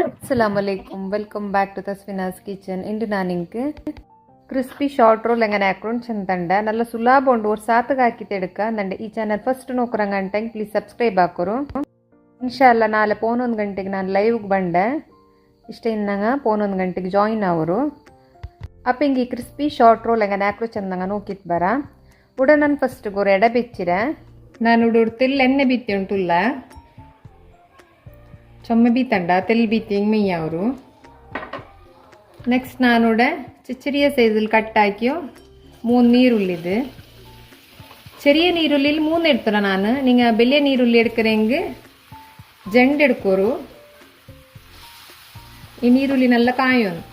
അസ്സലാമലൈക്കും, welcome back to Taswinas kitchen. ഇന്ന് നാനിക്ക് ക്രിസ്പി ഷോർಟ್ ರೋಲ್ ಹೆಂಗನೆ ಹಾಕೊಂಡು ಚಂದಂಡ നല്ല ಸುಲಭ ಉಂಡು ಒಂದು ಸಾತಿಗೆ ಹಾಕಿತೆಡ್ಕ ನಂಡೆ ಈ ಚಾನಲ್ ಫಸ್ಟ್ ನೋಕ್ರಂಗಂಟಂಗೆ ಪ್ಲೀಸ್ ಸಬ್ಸ್ಕ್ರೈಬ್ ಹಾಕೋರು. ಇನ್ಶಾಲ್ಲ ನಾಳೆ 11 ಗಂಟೆಗೆ ನಾನು ಲೈವ್ಗೆ ಬಂಡೆ. ಇಷ್ಟ ಇನ್ನಂಗ 11 ಗಂಟೆಗೆ ಜಾಯಿನ್ ಅವರು അപ്പം ഈ ക്രിസ്പി ഷോർട്ട് റോൾ എങ്ങനെ ആക്കോ ചെന്നങ്ങ നോക്കിയിട്ട് ബരാ. ഇവിടെ ನಾನು ಫಸ್ಟ್ ഒരു ಎಡೆ ಬೆಚ್ಚಿರೆ ನಾನು ಉಡುತ್ತಿಲ್ಲ ಎಣ್ಣೆ ಬಿತ್ತಿ ಉಂಟುಲ್ಲ ചുമ ബീത്തണ്ട തെൽ ബീത്തിങ് മെയ്യാവരു. നെക്സ്റ്റ് ഞാനിവിടെ ചെറിയ സൈസിൽ കട്ടാക്കിയോ 3 നീരുള്ളിത്. ചെറിയ നീരുള്ളിയിൽ 3 എടുത്തറ ನಾನು. നിങ്ങൾ വലിയ നീരുള്ളി എടുക്കರೆಂಗೆ ಜಂಡ್ എടുക്കോರು. ഈ നീരുള്ളി നല്ല കായോನು.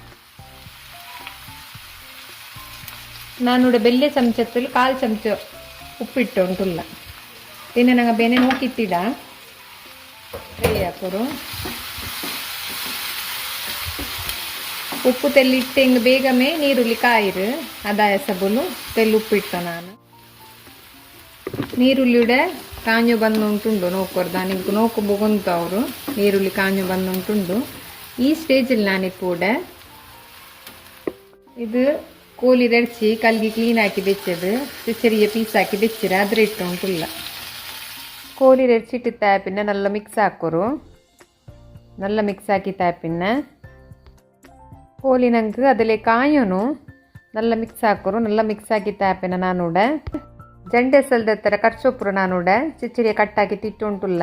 ನಾನಿവിടെ ಬೆಲ್ಲೆ ಚಮಚದಲ್ಲಿ 1/4 ಚಮಚ ಉಪ್ಪಿಟ್ಟು ಉಂಟುಲ್ಲ. പിന്നെ ನಂಗೆ ಬೇನೆ ನೋಕಿತ್ತಿಡ ಫ್ರೈ ಹಾಕೋರು. ಉಪ್ಪು ತೆಲ್ಲಿಟ್ಟು ಹಿಂಗೆ ಬೇಗಮೇ ನೀರುಳ್ಳಿ ಕಾಯಿರು ಅದಾಯ ಸಬಲು ತೆಲ್ಲು ಉಪ್ಪಿಟ್ಟು ನಾನು. ನೀರುಳ್ಳಿയുടെ ಕಾഞ്ഞു ಬಂದುಂಟುಂಡು ನೋಕೋರ್ದ ನಿಂಗೆ ನೋಕು ಬೊಗೊಂತ ಅವರು ನೀರುಳ್ಳಿ ಕಾഞ്ഞു ಬಂದುಂಟುಂಡು. ಈ സ്റ്റേജിൽ ഞാനിപ്പൂടെ ഇത് കോലിരടിച്ച് കൽകി ക്ലീനാക്കി വെച്ചത് ചെറിയ പീസാക്കി വെച്ചിര അതിലിട്ടുണ്ടില്ല. കോലിരടിച്ചിട്ട് പിന്നെ നല്ല മിക്സ് ആക്കോರು. നല്ല മിക്സ് ആക്കി പിന്നെ ಕೋಲಿ ನಂಗೆ ಅದರಲ್ಲಿ ಕಾಯೋನು നല്ല ಮಿಕ್ಸ್ ಹಾಕೋರು. നല്ല ಮಿಕ್ಸ್ ಆಗಿ പിന്നെ ನಾನೂಡೆ ಜಂಡೆ ಸಲ್ದತ್ತರ ಕರ್ಚೊಪ್ಪರು ನಾನೂಡೆ ಚಿಚ್ಚರಿಯ ಕಟ್ಟಾಕಿ ತಿಟ್ಟುಂಟುಲ್ಲ.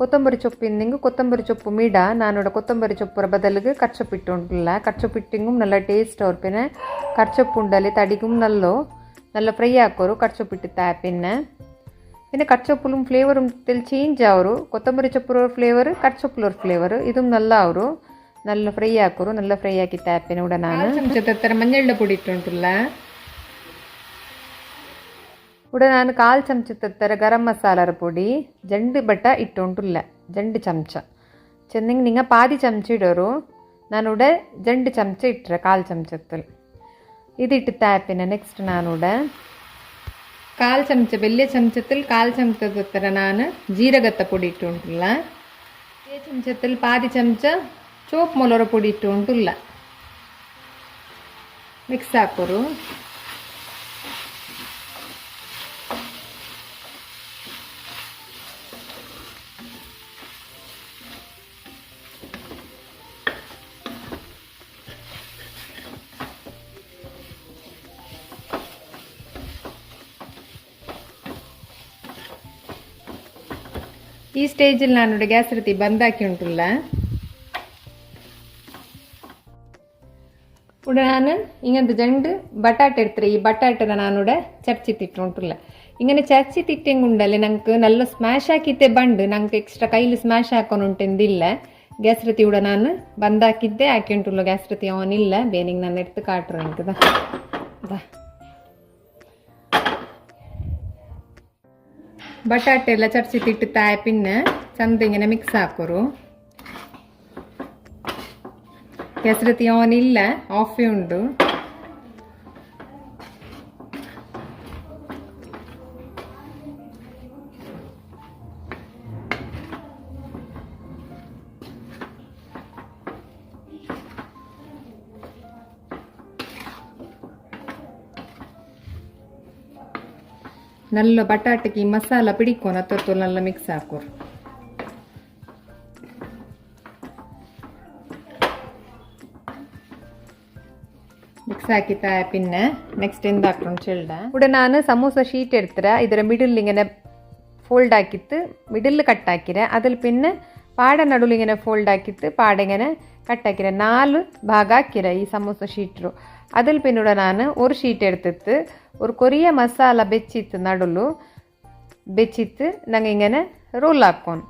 ಕೊತ್ತಂಬರಿ ಚೊಪ್ಪಿಂದಿಂಗು ಕೊತ್ತಂಬರಿ ಚೊಪ್ಪು ಮೀಡ ನಾನೂടെ ಕೊತ್ತಂಬರಿ ಚೊಪ್ಪರ ಬದಲಿಗೆ ಕರ್ಚೊಪ್ಪಿಟ್ಟು ಉಂಟುಲ್ಲ. ಕರ್ಚೊಪ್ಪಿಟ್ಟಿಂಗುം നല്ല ടേസ്റ്റ് ಅವ್ರು. പിന്നെ കർച്ചൊപ്പുണ്ടല്ലേ തടിക്കും നല്ല ഫ്രൈ ആക്കോರು കർച്ചൊപ്പിಟ್ಟು പിന്നെ പിന്നെ കർച്ചൊപ്പിലും ഫ്ലേവറും ചേഞ്ച് ആവರು. ಕೊತ್ತಂಬರಿ ಚೊಪ್ಪರ ಫ್ಲೇವರ್ ಕರ್ಚೊಪ್ಪಲವ್ರ ಫ್ಲೇವರ್ ಇದುം നല്ല ಅವರು നല്ല ഫ്രൈ ആക്കോರು. നല്ല ഫ്രൈ ആക്കി പിന്നെ ഇവിടെ ನಾನು ಚಮಚದ ಮಂಜಳ ಪುಡಿ ಇಟ್ಟುಂಟುಲ್ಲ. ഇവിടെ ನಾನು 1/4 ಚಮಚದ ಗರಂ ಮಸಾಲಾರ ಪುಡಿ ಜಂಡು ಬಟ್ಟ ಇಟ್ಟುಂಟುಲ್ಲ. ಜಂಡು ಚಮಚ ಚೆಂದಂಗೆ ನಿಂಗೆ ಪಾದಿ ಚಮಚ ಇಡೋರು. ನಾನಿവിടെ ಜಂಡು ಚಮಚ ಇಟ್ಟರೆ 1/4 ಚಮಚದಲ್ಲಿ ഇതിട്ട് പിന്നെ നെക്സ്റ്റ് ನಾನಿവിടെ 1/4 ಚಮಚ ಬೆಲ್ಲೆ ಚಮಚದಲ್ಲಿ 1/4 ಚಮಚದ ನಾನು ಜೀರಗತ್ತ ಪುಡಿ ಇಟ್ಟುಂಟುಲ್ಲ. ಈ ಚಮಚದಲ್ಲಿ ಪಾದಿ ಚಮಚ ಚೋಪ್ ಮೊಲರ ಪುಡಿ ಇಟ್ಟುಂಟುಲ್ಲ. ಮಿಕ್ಸ್ ಹಾಕೋರು. ಈ ಸ್ಟೇಜಲ್ಲಿ ನಾನಿവിടെ ಗ್ಯಾಸ್ ರೀತಿ ಬಂದಾಕಿ ಉಂಟುಲ್ಲ. ഇവിടെ ನಾನು ഇങ്ങനത്തെ ജണ്ട് ബട്ടാട്ട എടുത്തിട്ട് ഈ ബട്ടാട്ട നാനിവിടെ ചരച്ചിത്തിട്ട് ഉണ്ടല്ല. ഇങ്ങനെ ചരച്ചിത്തിട്ടെങ്കുണ്ടല്ലേ ഞങ്ങൾക്ക് നല്ല സ്മാഷ് ആക്കിത്തെ ಬಂಡು ഞങ്ങൾക്ക് ಎಕ್ಸ್ಟ್ರಾ ಕೈಲಿ ಸ್ಮ್ಯಾಶ್ ಹಾಕೋನುಂಟೆಂದಿಲ್ಲ. ಗ್ಯಾಸ್ ರೀತಿ ഇവിടെ ನಾನು ಬಂದಾಕಿದ್ದೆ ಹಾಕಿ ಉಂಟುಲ್ಲ. ಗ್ಯಾಸ್ ರೀತಿ ಆನ್ ಇಲ್ಲ. ಬೇನಿಗೆ ನಾನು എടുത്ത് ಕಾಟ್ರೆ എനിക്കതാ ಬಟಾಟೆ ಎಲ್ಲ ಚರ್ಚಿತಿಟ್ಟು പിന്നെ ಚಂದ ഇങ്ങനെ ಮಿಕ್ಸ್ ಹಾಕೋರು. ಗ್ಯಾಸ್ ರೀತಿ ಆನ್ ಇಲ್ಲ, ಆಫೇ ಉಂಟು. നല്ല ಬಟಾಟೆಗೆ ಮಸಾಲ ಪಿಡಿಕೋನ ತೊತ್ತು നല്ല ಮಿಕ್ಸ್ ಹಾಕೋರು. ಮಿಕ್ಸ್ ಹಾಕಿತ್ತ പിന്നെ നെക്സ്റ്റ് എന്താക്കണം ചെൽഡ ഇവിടെ ನಾನು സമൂസ ഷീറ്റ് എടുത്തിര ಇದರ ಮಿಡಲ್ ഇങ്ങനെ ഫോൾഡ് ആക്കിയിട്ട് ಮಿಡಲ್ കട്ടാക്കിര അതിൽ പിന്നെ പാട നടുവിൽ ഇങ്ങനെ ഫോൾഡ് ആക്കിയിട്ട് പാട ഇങ്ങനെ കട്ടാക്കിര 4 ഭാഗ ആക്കിര ഈ സമൂസ ഷീറ്റರು. അതിൽ പിന്നെ ഇവിടെ ನಾನು ഒരു ഷീറ്റ് എടുത്തിട്ട് ഒരു കൊറിയ മസാല ಬೆಚ್ಚಿತ್ತು ನಡುಲು ಬೆಚ್ಚಿತ್ತು ನಂಗೆ ഇങ്ങനെ ರೋಲ್ ಹಾಕೋನು.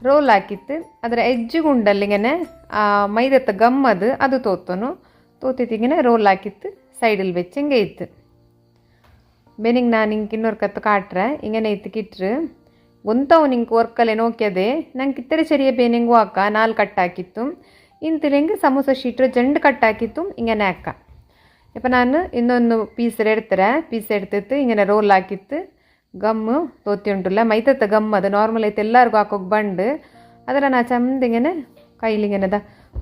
ರೋಲ್ ಹಾಕಿತ್ತು ಅದರ ಎಜ್ಜುಗುಂಡಲ್ಲಿ ഇങ്ങനെ ಮೈದತ್ತ ಗಮ್ಮದು ಅದು ತೋತನು. ತೋತಿತ್ತು ಇങ്ങനെ ರೋಲ್ ಹಾಕಿತ್ತು ಸೈಡಲ್ಲಿ വെച്ച് ಹಿಂಗೆ ಇತ್ತು. ಬೇನಿಗೆ ನಾನು ಹಿಂಗೆ ಇನ್ನೊರು ಕತ್ತು ಕಾಟ್ರೆ ഇങ്ങനെ ಇತ್ತಕ್ಕಿಟ್ರು ಗೊಂತವು ನಿಂಗೆ ವರ್ಕಲ್ಲೇ ನೋಕ್ಯದೆ ನಂಗೆ ಇತ್ತರೆ ചെറിയ ಬೇನಿಂಗು ಹಾಕ 4 ಕಟ್ಟಾಕಿತ್ತು. ಇಂತಿಲೆಂಗೆ ಸಮೋಸ ಶೀಟ್ರು ಜಂಡು ಕಟ್ಟಾಕಿತ್ತು ഇങ്ങനെ ಹಾಕ. ഇപ്പം ഞാൻ ഇന്നൊന്ന് പീസ് എടുത്തിട്ട് ഇങ്ങനെ റോൾ ആക്കിയിട്ട് ಗಮ್ಮು ತೋತಿ ಉಂಟುಲ್ಲ ಮೈತತ್ತ ಗಮ್ ಅದು ನಾರ್ಮಲ್ ಐತೆ ಎಲ್ಲರಿಗೂ ಹಾಕೋಗಿ ಬಂಡು ಅದರ ನಾ ಚಂದಿಗೆನೆ ಕೈಲಿಗೆನದ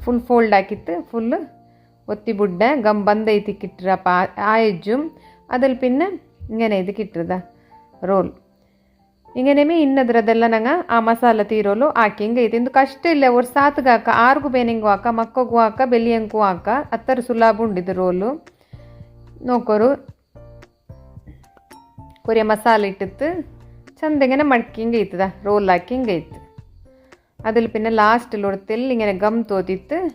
ಫುಲ್ ಫೋಲ್ಡ್ ಹಾಕಿತ್ತು ಫುಲ್ ಒತ್ತಿ ಬುಡ್ಡೆ ಗಮ್ ಬಂದೈತಿ ಕಿಟ್ರಪ್ಪ ಆ ಎಜ್ಜು ಅದಲ್ಲಿ ಪಿನ್ನ ಹಿಂಗೇನೆ ಇದು ಕಿಟ್ರದ ರೋಲ್ ಹಿಂಗೇನೇಮಿ ಇನ್ನದ್ರದೆಲ್ಲ ನಂಗೆ ಆ ಮಸಾಲ ತೀರೋಲು ಹಾಕಿ ಹಿಂಗೆ ಐತಿ ಇಂದು ಕಷ್ಟ ಇಲ್ಲ ಅವ್ರು ಸಾತ್ಗೆ ಹಾಕ ಆರ್ಗು ಬೇನಿಂಗು ಹಾಕ ಮಕ್ಕಗೂ ಹಾಕ ಬೆಲ್ಲಿಯಂಗೂ ಹಾಕ ಹತ್ತರ ಸುಲಭ ಉಂಡಿದ್ದು ರೋಲು ನೋಕೋರು ಕೊರಿಯ ಮಸಾಲೆ ಇಟ್ಟಿತ್ತು ಚಂದಗೆನೆ ಮಡ್ಕಿ ಹಿಂಗೆ ಐತದ ರೋಲ್ ಹಾಕಿ ಹಿಂಗೆ ಐತೆ ಅದಲ್ಲಿ ಪಿನ್ನ ಲಾಸ್ಟಲ್ಲಿ ಹೊಡ್ತೆಲ್ಲಿ ಹಿಂಗೆ ಗಮ್ ತೋತಿತ್ತು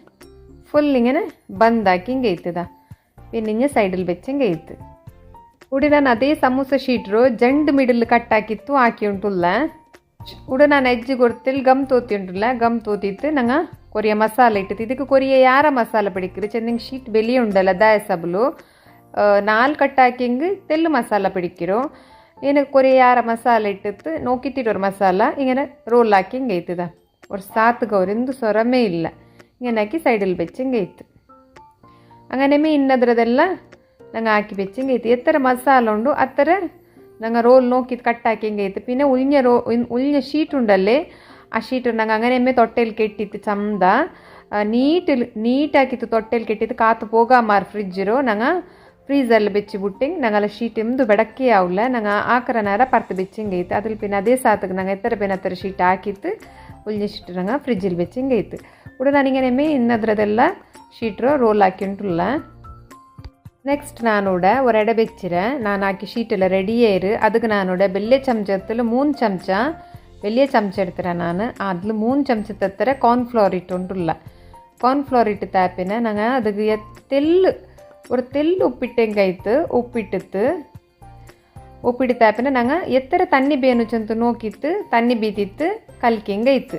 ಫುಲ್ ಹಿಂಗೆ ಬಂದ್ ಹಾಕಿ ಹಿಂಗೆ ಐತದ ಪಿನ್ನ ಸೈಡಲ್ಲಿ ಬೆಚ್ಚ ಹಿಂಗೆ ಐತೆ ಉಡಿ ನಾನು ಅದೇ ಸಮೋಸ ಶೀಟ್ರು ಜಂಡ್ ಮಿಡಲ್ ಕಟ್ ಹಾಕಿತ್ತು ಹಾಕಿ ಉಂಟುಲ್ಲ ಉಡ ನಾನು ಎಜ್ಜಿ ಕೊಡ್ತಿಲ್ಲ ಗಮ್ ತೋತಿ ಉಂಟುಲ್ಲ ಗಮ್ ತೋತಿತ್ತು ನಂಗೆ ಕೊರಿಯ ಮಸಾಲೆ ಇಟ್ಟಿತ್ತು ಇದಕ್ಕೆ ಕೊರಿಯ ಯಾರ ಮಸಾಲೆ പിടിക്കರು ಚೆಂದಂಗೆ ಶೀಟ್ ಬೆಲಿ ಉಂಡಲ್ಲ ದಾಯ ಸಬಲು 4 ಕಟ್ ಹಾಕಿ ಹಿಂಗೆ ತೆಲ್ಲು ಮಸಾಲ പിടിക്കರು ಏನು ಕೊರಿಯ ಯಾರ ಮಸಾಲೆ ಇಟ್ಟಿತ್ತು ನೋಕಿಟ್ಟಿರೋರು ಮಸಾಲ ಹಿಂಗೆ ರೋಲ್ ಹಾಕಿ ಹಿಂಗೆ ಐತದ ಅವ್ರು ಸಾತ್ಗವ್ರಿಂದು ಸೊರಮೇ ಇಲ್ಲ ಹಿಂಗೆ ಹಾಕಿ ಸೈಡಲ್ಲಿ ಬೆಚ್ಚ ಹಿಂಗೆ ಐತೆ ಹಂಗನೇಮಿ ಇನ್ನದ್ರದೆಲ್ಲ ನಂಗೆ ಹಾಕಿ ಬೆಚ್ಚ ಹಿಂಗೆ ಐತಿ ಎತ್ತರ ಮಸಾಲ ಉಂಡು ಅತ್ತರ ನಂಗೆ ರೋಲ್ ನೋಕಿದ್ದು ಕಟ್ ಹಾಕಿ ಹಿಂಗೆ ಐತೆ ಪಿನ್ನ ಉಳ್ಳ ಶೀಟ್ ಉಂಡಲ್ಲೇ ಆ ಶೀಟ್ ನಂಗೆ ಹಂಗನೆಮ್ಮೆ ತೊಟ್ಟೆಲಿ ಕೆಟ್ಟಿತ್ತು ಚಂದ ನೀಟ್ ಹಾಕಿತ್ತು ತೊಟ್ಟೆಲಿ ಕೆಟ್ಟಿತ್ತು ಕಾತು ಪೋಗ ಮಾರು ಫ್ರಿಜ್ಜಿರು ನಂಗೆ ಫ್ರೀಝಲ್ಲಿ ಬೆಚ್ಚಿ ಬಿಟ್ಟಿಂಗ್ ನಂಗೆಲ್ಲ ಶೀಟ್ ಎಂದು ಬೆಡಕ್ಕೆ ಯಾವಲ್ಲ ನಂಗೆ ಆಕರನಾರ ಪರ್ತು ಬೆಚ್ಚಿಂಗೆ ಐತೆ ಅದ್ರ ಪಿನ್ನ ಅದೇ ಸಾತಕ್ಕೆ ನಂಗೆ ಎತ್ತರ ಬೆನತ್ತರ ಶೀಟ್ ಹಾಕಿತ್ತು ಉಳ್ಳ ಶೀಟ್ ನಂಗೆ ಫ್ರಿಜ್ಜಲ್ಲಿ ಬೆಚ್ಚಿಂಗೆ ಐತೆ ಕೂಡ ನನಗೇನೆಮ್ಮೆ ಇನ್ನದ್ರದೆಲ್ಲ ಶೀಟ್ರು ರೋಲ್ ಹಾಕಿ ಉಂಟುಲ್ಲ ನೆಕ್ಸ್ಟ್ ನಾನೋಡ ಒರಡೆ ಬೆಚ್ಚಿರ ನಾನು ಹಾಕಿ ಶೀಟೆಲ್ಲ ರೆಡಿಯೇ ಇರು ಅದಕ್ಕೆ ನಾನೋಡ ಬೆಲ್ಲೆ ಚಮಚ ಎತ್ತಲು 3 ಚಮಚ ಬೆಳ್ಳಿಯ ಚಮಚ ಇಡ್ತೀರ ನಾನು ಅದ್ಲು 3 ಚಮಚ ತತ್ತರ ಕಾರ್ನ್ಫ್ಲವರ್ ಇಟ್ಟು ಉಂಟುಲ್ಲ ಕಾರ್ನ್ಫ್ಲವರ್ ಇಟ್ಟು ತಾಪಿನ ನಂಗೆ ಅದಕ್ಕೆ ஒரு தெல்லு ಉಪ್ಪಿಟ್ಟೆಂಗಾಯ್ತು ಉಪ್ಪಿಟ್ಟು ತಾಪಿನ ನಂಗೆ ಎತ್ತರ ತಣ್ಣಿ ಬೇನುಚಂತ ನೋಕಿತ್ತು ತಣ್ಣಿ ಬೀತಿತ್ತು ಕಲ್ಕಿಂಗಾಯ್ತು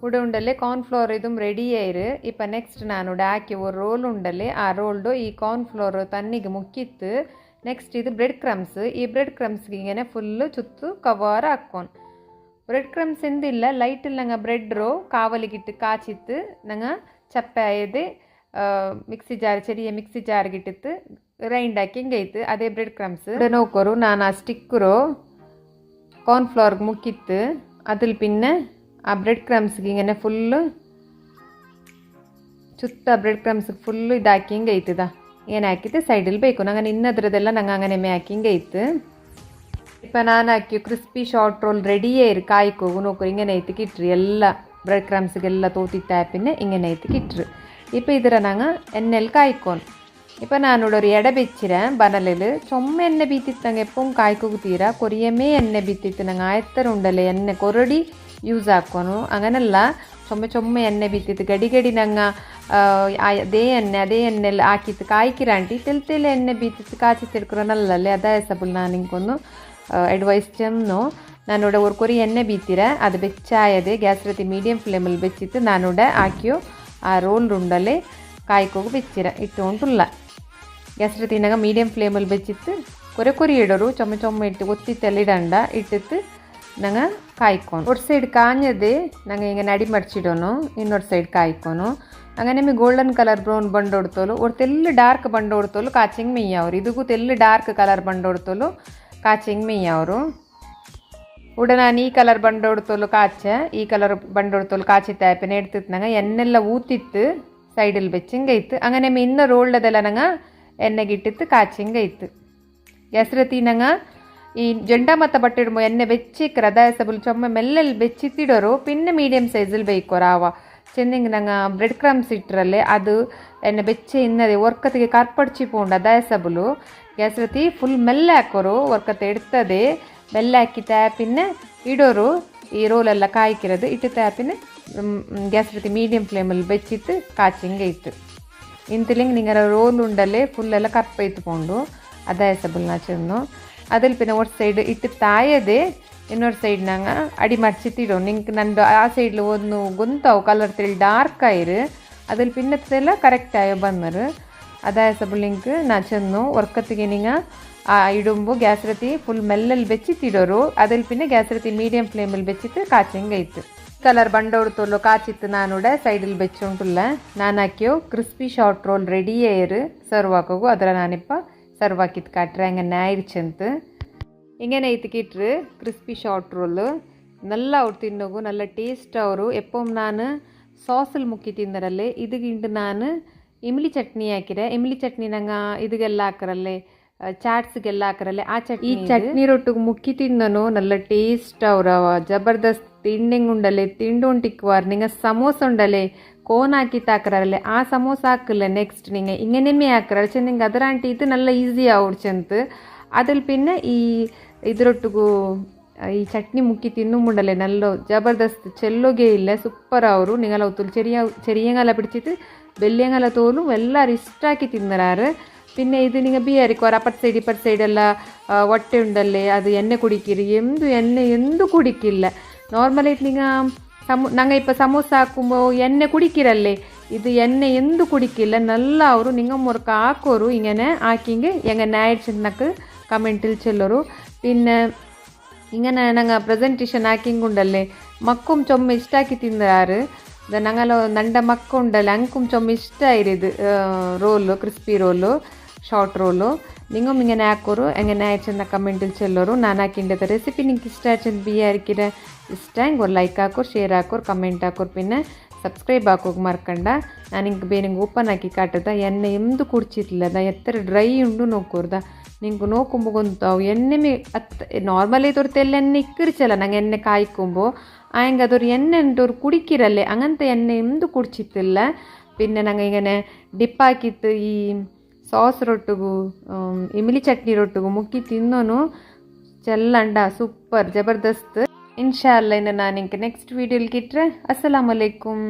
ಉಂಡಲ್ಲೇ ಕಾರ್ನ್ಫ್ಲವರ್ ಇದು ರೆಡಿಯೇ ಇರು ಇಪ್ಪ ನೆಕ್ಸ್ಟ್ ನಾನು ಹಾಕಿ ಒಂದು ರೋಲ್ ಉಂಡಲ್ಲೇ ಆ ರೋಲ್ಡು ಈ ಕಾರ್ನ್ಫ್ಲವರ್ ತಣ್ಣಿಗೆ ಮುಕ್ಕಿತ್ತು ನೆಕ್ಸ್ಟ್ ಇದು ಬ್ರೆಡ್ ಕ್ರಮ್ಸ್ ಈ ಬ್ರೆಡ್ ಕ್ರಮ್ಸ್ಗೆ ಹಿಂಗೆ ಫುಲ್ಲು ಚುತ್ತು ಕವರ್ ಹಾಕ್ಕೊಂಡು ಬ್ರೆಡ್ ಕ್ರಮ್ಸ್ ಎಂದಿಲ್ಲ ಲೈಟಲ್ಲಿ ನಂಗೆ ಬ್ರೆಡ್ರು ಕಾವಲಿಗಿಟ್ಟು ಕಾಚಿತ್ತು ನಂಗೆ ಚಪ್ಪೆ ಆಯದೆ ಮಿಕ್ಸಿ ಜಾರ್ ಚೆರಿಯ ಮಿಕ್ಸಿ ಜಾರ್ಗಿಟ್ಟಿತ್ತು ಗ್ರೈಂಡ್ ಹಾಕಿ ಹಿಂಗೆ ಐತೆ ಅದೇ ಬ್ರೆಡ್ ಕ್ರಮ್ಸ್ ನೋಕೋರು ನಾನು ಆ ಸ್ಟಿಕ್ಕರು ಕಾರ್ನ್ಫ್ಲವರ್ಗೆ ಮುಕ್ಕಿತ್ತು ಅದ್ರಲ್ಲಿ ಪಿನ್ನ ಆ ಬ್ರೆಡ್ ಕ್ರಮ್ಸ್ಗೆ ಹಿಂಗೆ ಫುಲ್ಲು ಚುತ್ತ ಬ್ರೆಡ್ ಕ್ರಮ್ಸ್ಗೆ ಫುಲ್ಲು ಇದು ಹಾಕಿ ಹಿಂಗೆ ಐತದ ಏನು ಹಾಕಿತ್ತು ಸೈಡಲ್ಲಿ ಬೇಕು ನಂಗೆ ಇನ್ನದ್ರದೆಲ್ಲ ನಂಗೆ ಹಂಗನೆಮ್ಮೆ ಹಾಕಿ ಹಿಂಗೆ ಐತೆ ಇಪ್ಪ ನಾನು ಹಾಕಿ ಕ್ರಿಸ್ಪಿ ಶಾರ್ಟ್ ರೋಲ್ ರೆಡಿಯೇ ಇರು ಕಾಯ್ಕೋಗು ನೋಕೋರು ಹಿಂಗೆ ಐತಿ ಕಿಟ್ರಿ ಎಲ್ಲ ಬ್ರೆಡ್ ಕ್ರಮ್ಸ್ಗೆಲ್ಲ ತೋತಿತ್ತು ಆ್ಯಪಿನ ಹಿಂಗೆ ಐತಿ ಕಿಟ್ರು ಇಪ್ಪ ಇದರ ನಂಗೆ ಎಣ್ಣೆಲ್ಲಿ ಕಾಯ್ಕೊಂಡು ಇಪ್ಪ ನಾನು ನೋಡೋರು ಎಡೆ ಬೆಚ್ಚಿರ ಬನಲೆಲು ಚೊಮ್ಮೆ ಎಣ್ಣೆ ಬೀತಿತ್ತು ನಂಗೆ ಎಪ್ಪಂಗೆ ಕಾಯ್ಕೋಗ್ತೀರ ಕೊರಿಯಮೇ ಎಣ್ಣೆ ಬೀತಿತ್ತು ನಂಗೆ ಆಯ್ತರ ಉಂಡಲೆ ಎಣ್ಣೆ ಕೊರಡಿ ಯೂಸ್ ಹಾಕೋನು ಹಂಗನೆಲ್ಲ ಚೊಮ್ಮೆ ಎಣ್ಣೆ ಬೀತಿತ್ತು ಗಡಿ ನಂಗೆ ಅದೇ ಎಣ್ಣೆಲ್ಲ ಹಾಕಿತ್ತು ಕಾಯ್ಕಿರ ಆಂಟಿ ತೆಲ್ ಎಣ್ಣೆ ಬೀತಿತ್ತು ಕಾಚಿ ತಿಳ್ಕೊರೋನಲ್ಲೇ ಅದೇ ಸಬಲ್ ನಾನು ಹಿಂಗೊಂದು ಅಡ್ವೈಸ್ ಚೆನ್ನು ನಾನು ನೋಡ ஒரு ಕೊರಿ ಎಣ್ಣೆ ಬೀತಿರ ಅದು ಬೆಚ್ಚಾಯದೆ ಗ್ಯಾಸ್ ರೀತಿ ಮೀಡಿಯಂ ಫ್ಲೇಮಲ್ಲಿ ಬೆಚ್ಚಿತ್ತು ನಾನು ನೋಡ ಹಾಕಿಯೋ ಆ ರೋಲ್ ಉಂಡಲ್ಲೇ ಕಾಯ್ಕೋಗಿ ಬೆಚ್ಚಿರ ಇಟ್ಟು ಉಂಟುಲ್ಲ ಗ್ಯಾಸ್ ರೀತಿನಾಗ ಮೀಡಿಯಂ ಫ್ಲೇಮಲ್ಲಿ ಬೆಚ್ಚಿತ್ತು ಕೊರಿ ಇಡೋರು ಚೊಮ್ಮೆ ಇಟ್ಟು ಒತ್ತಿತ್ತೆಲ್ಲ ಇಡಂಡ ಇಟ್ಟಿತ್ತು ನಂಗೆ ಕಾಯ್ಕೊಂಡು ಒಂದು ಸೈಡ್ ಕಾഞ്ഞದೆ ನಂಗೆ ಹಿಂಗೆ ನಡಿ ಮಡ್ಚಿಡೋನು ಇನ್ನೊಂದು ಸೈಡ್ ಕಾಯ್ಕೊನು ಹಂಗೆ ನಿಮಗೆ ಗೋಲ್ಡನ್ ಕಲರ್ ಬ್ರೌನ್ ಬಂಡು ಹೊಡ್ತೋಲು ಒಂದು ತೆಲ್ಲು ಡಾರ್ಕ್ ಬಂಡು ಹೊಡ್ತೋಲು ಕಾಚಿಂಗ್ ಮೆಯ್ಯವ್ರು ಇದಕ್ಕೂ ತೆಲ್ಲು ಡಾರ್ಕ್ ಕಲರ್ ಬಂಡು ಹೊಡ್ತೋಲು ಕಾಚಿಂಗ್ ಮೆಯ್ಯವರು ಉಡ ನಾನು ಈ ಕಲರ್ ಬಂಡು ಹೊಡ್ತೋಲು ಈ ಕಲರ್ ಬಂಡು ಹೊಡ್ತೋಲು ಕಾಚಿತ್ತ ಆ್ಯಪಿನ ಇಡ್ತಿತ್ತು ನಂಗೆ ಎಣ್ಣೆಲ್ಲ ಊತಿತ್ತು ಸೈಡಲ್ಲಿ ಬೆಚ್ಚಿಂಗೈತು ಹಂಗೆ ನಿಮ್ಮ ಇನ್ನೂ ರೋಲ್ಡದೆಲ್ಲ ನಂಗೆ ಎಣ್ಣೆಗಿಟ್ಟಿತ್ತು ಕಾಚಿಂಗೈತು ಹೆಸ್ರತಿ ನಂಗೆ ಈ ಜಂಡ ಮತ್ತು ಬಟ್ಟೆ ಇಡ್ಬೋ ಎಣ್ಣೆ ಬೆಚ್ಚಿಕ್ರ ಅದಾಯಸಬಲ್ ಚೊಮ್ಮೆ ಮೆಲ್ಲಲ್ಲಿ ಬೆಚ್ಚಿತ್ತಿಡೋರು ಪಿನ್ನ ಮೀಡಿಯಮ್ ಸೈಜಲ್ಲಿ ಬೇಯ್ಕೋರು ಆವ ಚೆಂದಿಂಗ್ ನಂಗೆ ಬ್ರೆಡ್ ಕ್ರಮ್ಸ್ ಇಟ್ಟರಲ್ಲೇ ಅದು ಎಣ್ಣೆ ಬೆಚ್ಚೆ ಇನ್ನದೆ ಒರ್ಕತ್ತಿಗೆ ಕಾರ್ಪಡ್ಚಿ ಪೋಂಡು ಅದಾಯಸಬಲು ಗ್ಯಾಸ್ ರೀತಿ ಫುಲ್ ಮೆಲ್ಲೆ ಹಾಕೋರು ಒರ್ಕತ್ತೆ ಇಡ್ತದೆ ಮೆಲ್ಲೆ ಹಾಕಿ ಟ್ಯಾಪಿನ ಇಡೋರು ಈ ರೋಲೆಲ್ಲ ಕಾಯ್ಕಿರೋದು ಇಟ್ಟು ಟ್ಯಾಪಿನ ಗ್ಯಾಸ್ ರೀತಿ ಮೀಡಿಯಮ್ ಫ್ಲೇಮಲ್ಲಿ ಬೆಚ್ಚಿತ್ತು ಕಾಚಿಂಗೆ ಇತ್ತು ಇಂತಿಲಿಂಗ್ ನಿಂಗೆ ರೋಲ್ ಉಂಡಲ್ಲೇ ಫುಲ್ಲೆಲ್ಲ ಕರ್ಪ ಇತ್ಕೊಂಡು ಅದಾಯಸಬಲ್ ನಾಚನ್ನು ಅದಲ್ಲಿ ಪಿನ್ನ ಒಂದು ಸೈಡ್ ಇಟ್ಟು ತಾಯದೆ ಇನ್ನೊಂದು ಸೈಡ್ ನಂಗೆ ಅಡಿ ಮಡ್ಚಿತ್ತಿಡೋ ನಿಂಗೆ ನಂದು ಆ ಸೈಡ್ಲು ಒಂದು ಗೊಂತಾವು ಕಲರ್ ತಿಳಿ ಡಾರ್ಕ್ ಆಯಿರು ಅದಲ್ಲಿ ಪಿನ್ನತ್ತೆಲ್ಲ ಕರೆಕ್ಟ್ ಆಯೋ ಬಂದರು ಅದಾಯಸಬಲ್ ನಿಂಕ್ ನಾ ಚೆನ್ನು ವರ್ಕತ್ತಿಗೆ ನಿಂಗೆ ಆ ಇಡುಂಬು ಗ್ಯಾಸ್ ರೀತಿ ಫುಲ್ ಮೆಲ್ಲಲ್ಲಿ ಬೆಚ್ಚಿತ್ತಿಡೋರು ಅದಲ್ಲಿ ಪಿನ್ನ ಗ್ಯಾಸ್ ರೀತಿ ಮೀಡಿಯಂ ಫ್ಲೇಮಲ್ಲಿ ಬೆಚ್ಚಿತ್ತು ಕಾಚಿಂಗ್ ಐತು ಕಲರ್ ಬಂಡೋಡು ತೋಲು ಕಾಚಿತ್ತು ನಾನುಡ ಸೈಡಲ್ಲಿ ಬೆಚ್ಚಿ ಉಂಟುಲ್ಲ ನಾನು ಹಾಕಿಯೋ ಕ್ರಿಸ್ಪಿ ಶಾರ್ಟ್ ರೋಲ್ ರೆಡಿಯೇ ಇರು ಸರ್ವ್ ಹಾಕೋಗು ಅದರ ನಾನಿಪ್ಪ ಸರ್ವ್ ಹಾಕಿತ್ತು ಕಾಟ್ರೆ ಹಂಗೆ ನ್ಯಾಯಿರ್ಚಂತು ഇങ്ങനെ ഇത്തിക്കിട്ട് ക്രിസ്പി ഷോർട്ട് റോള് നല്ല ಅವ್ರು ತಿನ್ನೋಗು നല്ല ಟೇಸ್ಟ್ ಅವರು ಎಪ್ಪೊಮ್ ನಾನು ಸಾಸಲ್ಲಿ ಮುಕ್ಕಿ ತಿಂದರಲ್ಲೇ ಇದಕ್ಕಿಂತ ನಾನು ಇಮ್ಲಿ ಚಟ್ನಿ ಹಾಕಿರೆ ಇಮ್ಲಿ ಚಟ್ನಿ ನಂಗೆ ಇದಕ್ಕೆಲ್ಲ ಹಾಕರಲ್ಲೇ ಚಾಟ್ಸ್ಗೆಲ್ಲ ಹಾಕರಲ್ಲೇ ಆ ಚಟ್ನಿ ಈ ಚಟ್ನಿ ರೊಟ್ಟಿಗೆ ಮುಕ್ಕಿ ತಿಂದನು നല്ല ಟೇಸ್ಟ್ ಅವರವ ಜಬರ್ದಸ್ತ್ ತಿಂಡಿಂಗ್ ಉಂಡಲೆ ತಿಂಡು ಉಂಟಿಕ್ವಾರ್ ನಿಂಗೆ ಸಮೋಸ ಉಂಡಲೆ ಕೋನ್ ಹಾಕಿ ತಾಕರಲ್ಲೇ ಆ ಸಮೋಸ ಹಾಕಲ್ಲ ನೆಕ್ಸ್ಟ್ ನಿಂಗೆ ഇങ്ങനെമേ ಹಾಕರ പക്ഷെ നിങ്ങ ಅದರಂಟಿ ಇದು നല്ല ಈಸಿ ಆವಡ್ಚಂತ അതിൽ പിന്നെ ഈ ഇതിരൊಟ್ಟಿಗೂ ಈ ಚಟ್ನಿ ಮುಕ್ಕಿ ತಿನ್ನುಂಬುಂಡಲೆ ನಲ್ಲೋ ಜಬರ್ದಸ್ತ್ ಚೆಲ್ಲೋಗೇ ಇಲ್ಲ ಸೂಪರ್ ಅವರು ನಿಂಗಲ ಒತ್ತುಲು ചെറിയങ്ങല പിടിച്ചിട്ട് വലിയങ്ങല തോലും എല്ലാവരും ഇഷ്ടാക്കി തിന്നറാറ് പിന്നെ ഇത് നിങ്ങൾ ബിയാരിക്കും അപ്പുറത്തെ സൈഡെല്ല ಹೊಟ್ಟೆ ഉണ്ടല്ലേ അത് എണ്ണ കുടിക്കിರಿ എന്തു കുടിക്കില്ല നോർമലായിട്ട് നിങ്ങൾ ഞങ്ങൾ ഇപ്പോൾ സമോസ ಹಾಕುമ്പോൾ ಎಣ್ಣೆ കുടിക്കിರല്ലേ ഇത് എണ്ണ എന്തു കുടിക്കില്ല നല്ല ಅವರು നിങ്ങൾ മുറുക്ക ಹಾಕೋರು ഇങ്ങനെ ആക്കിയെങ്കിൽ എങ്ങനെ ആയിടുന്നൊക്കെ കമൻറ്റിൽ ചെല്ലോರು പിന്നെ ഇങ്ങനെ ഞങ്ങൾ പ്രസൻറ്റേഷൻ ആക്കിങ്ങുണ്ടല്ലേ മക്കും ചൊമ്മ ഇഷ്ടാക്കി തിന്നാറ് ഞങ്ങൾ നണ്ട മക്ക ഉണ്ടല്ലേ അങ്കും ചൊമ്മ ഇഷ്ടമായിരുന്നു roll crispy roll short roll ನಿಂಗೂ ഇങ്ങനെ ಹಾಕೋರು എങ്ങനെ ആയിച്ചെന്ന കമൻറ്റിൽ ചെല്ലോರು ನಾನು ಹಾಕಿಂಡದ ರೆಸಿಪಿ ನಿಂಗೆ ಇಷ್ಟ ಆಯ್ತು ಬಿಯಾರಿಕಿರ ಇಷ್ಟ ಹಿಂಗೆ ഒരു ಲೈಕ್ ಹಾಕೋರು ಶೇರ್ ಹಾಕೋರು ಕಮೆಂಟ್ ಹಾಕೋರು പിന്നെ സബ്സ്ക്രൈബ് ആക്കുക മറക്കണ്ട ഞാൻ എനിക്ക് ಬೇರೆ ಓಪನ್ ಆಗಿ ಕಾಟದ ಎಣ್ಣೆ ಎಂದೂ ಕುಡ್ಚಿರ್ಲಿಲ್ಲ ಎತ್ತರ ಡ್ರೈ ಉಂಡು ನೋಕೋರ್ದ ನಿಂಗೆ ನೋക്കുമ്പോൾ ಗೊತ್ತಾವು ಎಣ್ಣೆ നോർമലി ഒരു തെല്ലെണ്ണ ഇക്കിരിച്ചല്ല ഞങ്ങൾ എണ്ണ കായ്ക്കുമ്പോൾ ആയെങ്കിൽ അതൊരു എണ്ണ ഉണ്ട് ഒരു കുടിക്കിരല്ലേ അങ്ങനത്തെ എണ്ണ എന്ത് കുടിച്ചിട്ടില്ല പിന്നെ ഞങ്ങൾ ഇങ്ങനെ ഡിപ്പാക്കിയിട്ട് ഈ സോസ് ರೊಟ್ಟಿಗೂ ಇಮ್ಲಿ ಚಟ್ನಿ ರೊಟ್ಟಿಗೂ ಮುಕ್ಕಿ ತಿನ್ನೋನು ಚೆಲ್ಲಂಡ ಸೂಪರ್ ಜಬರ್ದಸ್ತ್ ಇನ್ಶಾ ಅಲ್ಲ ಇನ್ನು ನಾನು ನಿಂಗೆ ನೆಕ್ಸ್ಟ್ ವೀಡಿಯೋಲಿ ಕಿಟ್ರೆ ಅಸ್ಸಲಾಮು ಅಲೈಕುಮ್.